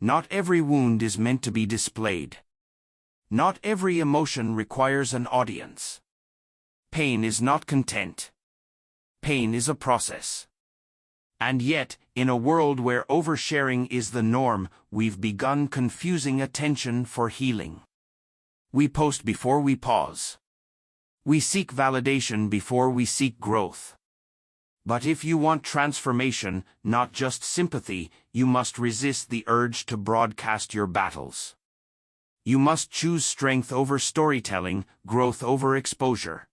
Not every wound is meant to be displayed. Not every emotion requires an audience. Pain is not content. Pain is a process. And yet, in a world where oversharing is the norm, we've begun confusing attention for healing. We post before we pause. We seek validation before we seek growth. But if you want transformation, not just sympathy, you must resist the urge to broadcast your battles. You must choose strength over storytelling, growth over exposure.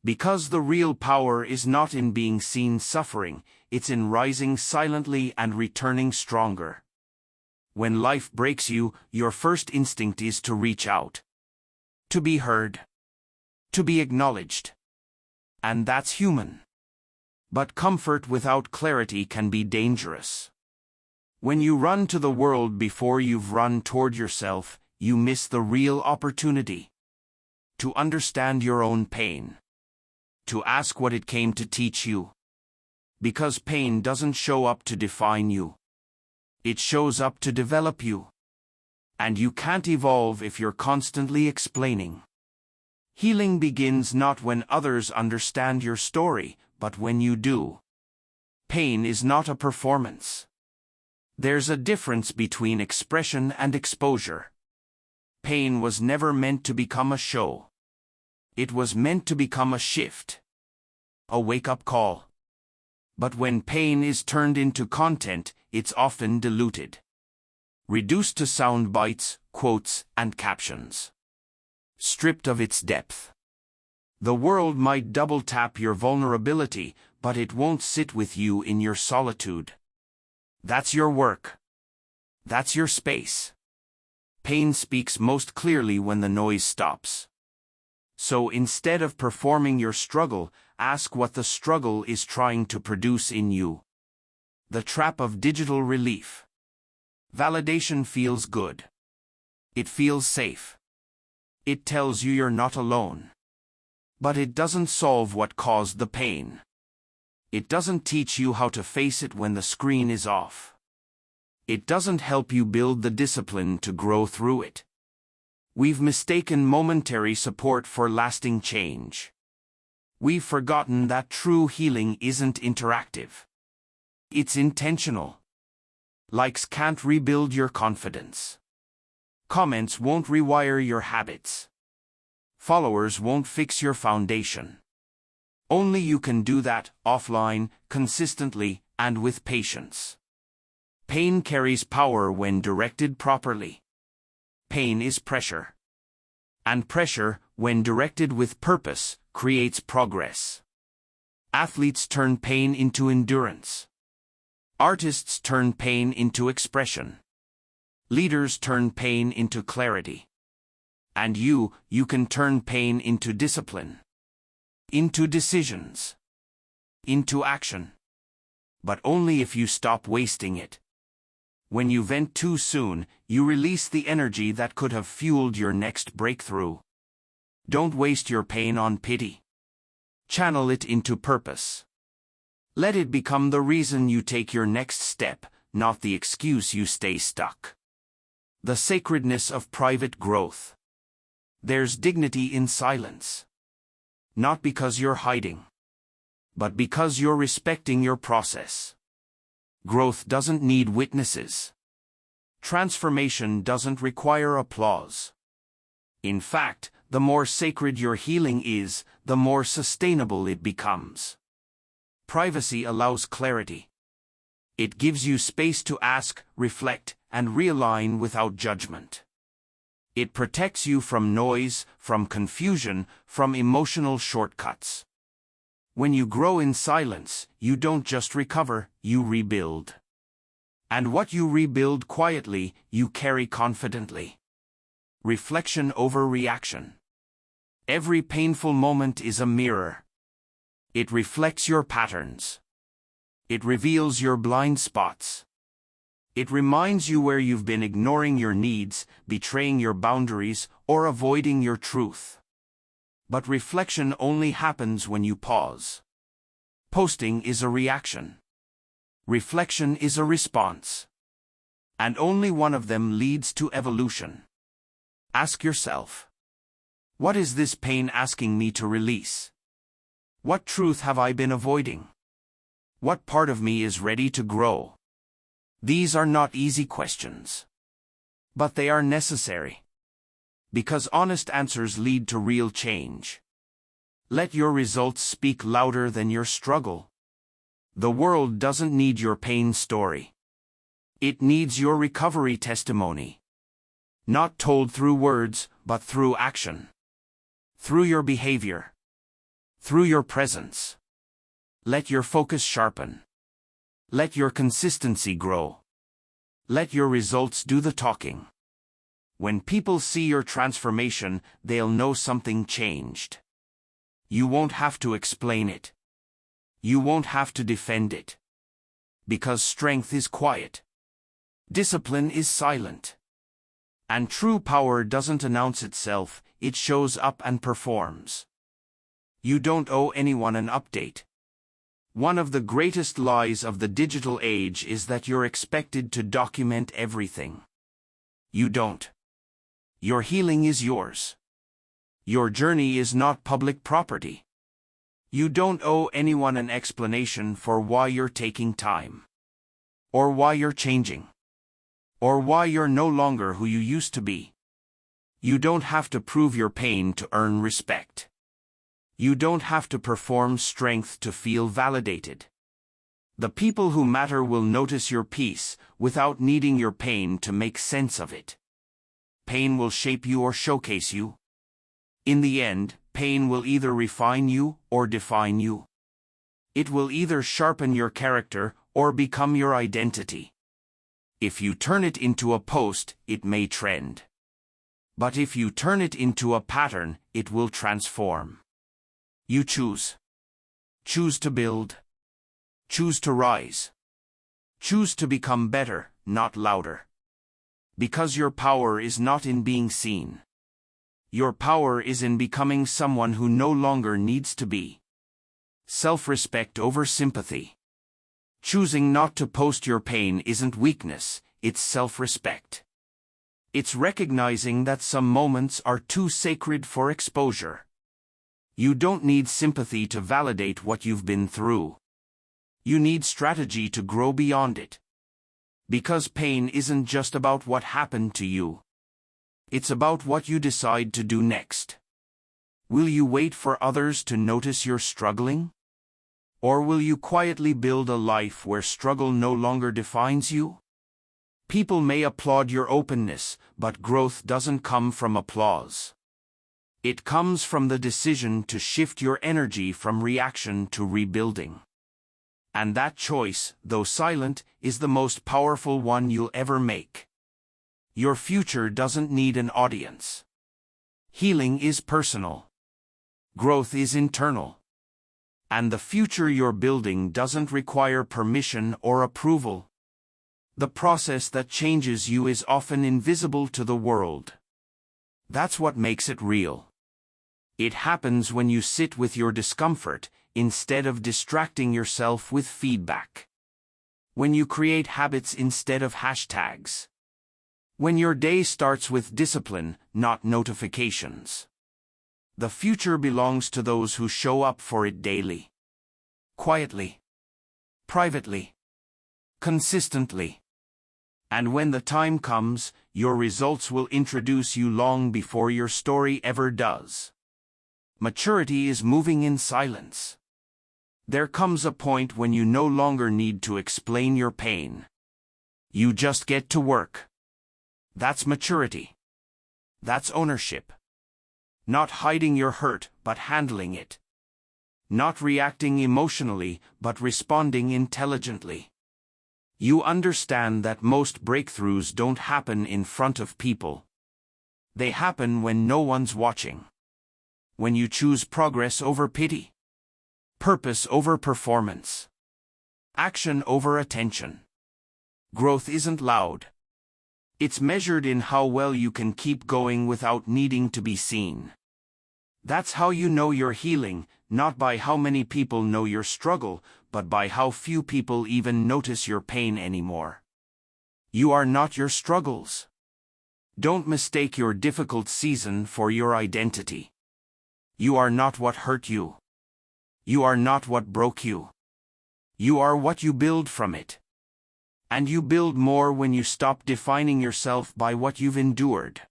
Because the real power is not in being seen suffering, it's in rising silently and returning stronger. When life breaks you, your first instinct is to reach out. To be heard. To be acknowledged. And that's human. But comfort without clarity can be dangerous. When you run to the world before you've run toward yourself, you miss the real opportunity. To understand your own pain. To ask what it came to teach you. Because pain doesn't show up to define you. It shows up to develop you. And you can't evolve if you're constantly explaining. Healing begins not when others understand your story, but when you do. Pain is not a performance. There's a difference between expression and exposure. Pain was never meant to become a show. It was meant to become a shift. A wake-up call. But when pain is turned into content, it's often diluted. Reduced to sound bites, quotes, and captions. Stripped of its depth. The world might double-tap your vulnerability, but it won't sit with you in your solitude. That's your work. That's your space. Pain speaks most clearly when the noise stops. So instead of performing your struggle, ask what the struggle is trying to produce in you. The trap of digital relief. Validation feels good. It feels safe. It tells you you're not alone. But it doesn't solve what caused the pain. It doesn't teach you how to face it when the screen is off. It doesn't help you build the discipline to grow through it. We've mistaken momentary support for lasting change. We've forgotten that true healing isn't interactive. It's intentional. Likes can't rebuild your confidence. Comments won't rewire your habits. Followers won't fix your foundation. Only you can do that, offline, consistently, and with patience. Pain carries power when directed properly. Pain is pressure. And pressure, when directed with purpose, creates progress. Athletes turn pain into endurance. Artists turn pain into expression. Leaders turn pain into clarity. And you can turn pain into discipline. Into decisions. Into action. But only if you stop wasting it. When you vent too soon, you release the energy that could have fueled your next breakthrough. Don't waste your pain on pity. Channel it into purpose. Let it become the reason you take your next step, not the excuse you stay stuck. The sacredness of private growth. There's dignity in silence. Not because you're hiding, but because you're respecting your process. Growth doesn't need witnesses. Transformation doesn't require applause. In fact, the more sacred your healing is, the more sustainable it becomes. Privacy allows clarity. It gives you space to ask, reflect, and realign without judgment. It protects you from noise, from confusion, from emotional shortcuts. When you grow in silence, you don't just recover, you rebuild. And what you rebuild quietly, you carry confidently. Reflection over reaction. Every painful moment is a mirror. It reflects your patterns. It reveals your blind spots. It reminds you where you've been ignoring your needs, betraying your boundaries, or avoiding your truth. But reflection only happens when you pause. Posting is a reaction. Reflection is a response. And only one of them leads to evolution. Ask yourself, what is this pain asking me to release? What truth have I been avoiding? What part of me is ready to grow? These are not easy questions. But they are necessary. Because honest answers lead to real change. Let your results speak louder than your struggle. The world doesn't need your pain story. It needs your recovery testimony. Not told through words, but through action. Through your behavior. Through your presence. Let your focus sharpen. Let your consistency grow. Let your results do the talking. When people see your transformation, they'll know something changed. You won't have to explain it. You won't have to defend it. Because strength is quiet. Discipline is silent. And true power doesn't announce itself, it shows up and performs. You don't owe anyone an update. One of the greatest lies of the digital age is that you're expected to document everything. You don't. Your healing is yours. Your journey is not public property. You don't owe anyone an explanation for why you're taking time. Or why you're changing. Or why you're no longer who you used to be. You don't have to prove your pain to earn respect. You don't have to perform strength to feel validated. The people who matter will notice your peace without needing your pain to make sense of it. Pain will shape you or showcase you. In the end, pain will either refine you or define you. It will either sharpen your character or become your identity. If you turn it into a post, it may trend. But if you turn it into a pattern, it will transform. You choose. Choose to build. Choose to rise. Choose to become better, not louder. Because your power is not in being seen. Your power is in becoming someone who no longer needs to be. Self-respect over sympathy. Choosing not to post your pain isn't weakness, it's self-respect. It's recognizing that some moments are too sacred for exposure. You don't need sympathy to validate what you've been through. You need strategy to grow beyond it. Because pain isn't just about what happened to you. It's about what you decide to do next. Will you wait for others to notice you're struggling? Or will you quietly build a life where struggle no longer defines you? People may applaud your openness, but growth doesn't come from applause. It comes from the decision to shift your energy from reaction to rebuilding. And that choice, though silent, is the most powerful one you'll ever make. Your future doesn't need an audience. Healing is personal. Growth is internal. And the future you're building doesn't require permission or approval. The process that changes you is often invisible to the world. That's what makes it real. It happens when you sit with your discomfort, instead of distracting yourself with feedback. When you create habits instead of hashtags. When your day starts with discipline, not notifications. The future belongs to those who show up for it daily. Quietly. Privately. Consistently. And when the time comes, your results will introduce you long before your story ever does. Maturity is moving in silence. There comes a point when you no longer need to explain your pain. You just get to work. That's maturity. That's ownership. Not hiding your hurt, but handling it. Not reacting emotionally, but responding intelligently. You understand that most breakthroughs don't happen in front of people. They happen when no one's watching. When you choose progress over pity. Purpose over performance. Action over attention. Growth isn't loud. It's measured in how well you can keep going without needing to be seen. That's how you know you're healing, not by how many people know your struggle, but by how few people even notice your pain anymore. You are not your struggles. Don't mistake your difficult season for your identity. You are not what hurt you. You are not what broke you. You are what you build from it. And you build more when you stop defining yourself by what you've endured.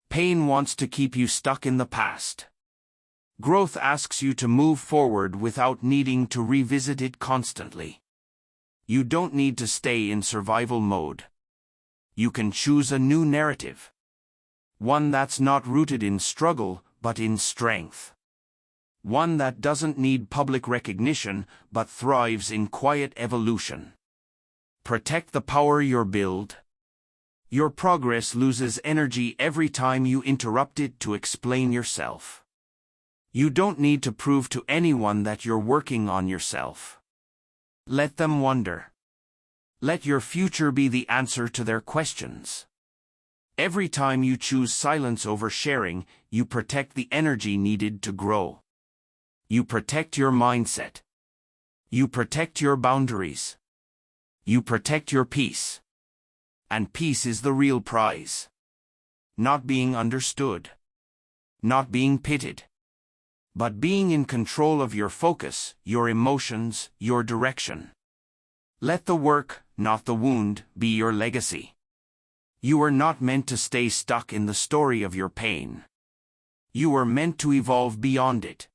Pain wants to keep you stuck in the past. Growth asks you to move forward without needing to revisit it constantly. You don't need to stay in survival mode. You can choose a new narrative. One that's not rooted in struggle, but in strength. One that doesn't need public recognition, but thrives in quiet evolution. Protect the power you build. Your progress loses energy every time you interrupt it to explain yourself. You don't need to prove to anyone that you're working on yourself. Let them wonder. Let your future be the answer to their questions. Every time you choose silence over sharing, you protect the energy needed to grow. You protect your mindset. You protect your boundaries. You protect your peace. And peace is the real prize. Not being understood. Not being pitied. But being in control of your focus, your emotions, your direction. Let the work, not the wound, be your legacy. You are not meant to stay stuck in the story of your pain. You are meant to evolve beyond it.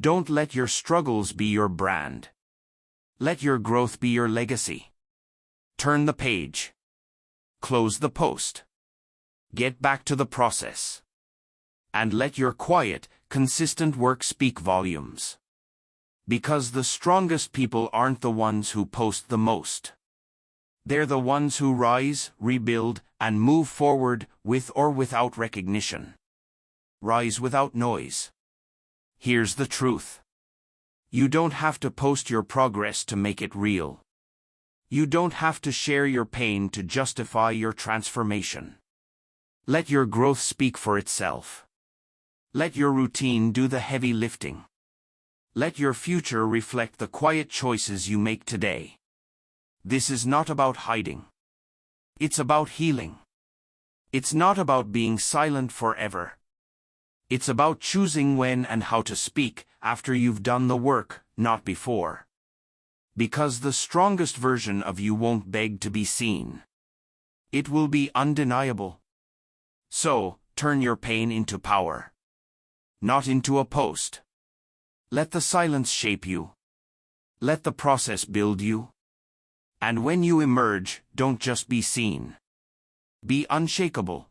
Don't let your struggles be your brand. Let your growth be your legacy. Turn the page. Close the post. Get back to the process. And let your quiet, consistent work speak volumes. Because the strongest people aren't the ones who post the most. They're the ones who rise, rebuild, and move forward with or without recognition. Rise without noise. Here's the truth. You don't have to post your progress to make it real. You don't have to share your pain to justify your transformation. Let your growth speak for itself. Let your routine do the heavy lifting. Let your future reflect the quiet choices you make today. This is not about hiding. It's about healing. It's not about being silent forever. It's about choosing when and how to speak after you've done the work, not before. Because the strongest version of you won't beg to be seen. It will be undeniable. So, turn your pain into power. Not into a post. Let the silence shape you. Let the process build you. And when you emerge, don't just be seen. Be unshakable.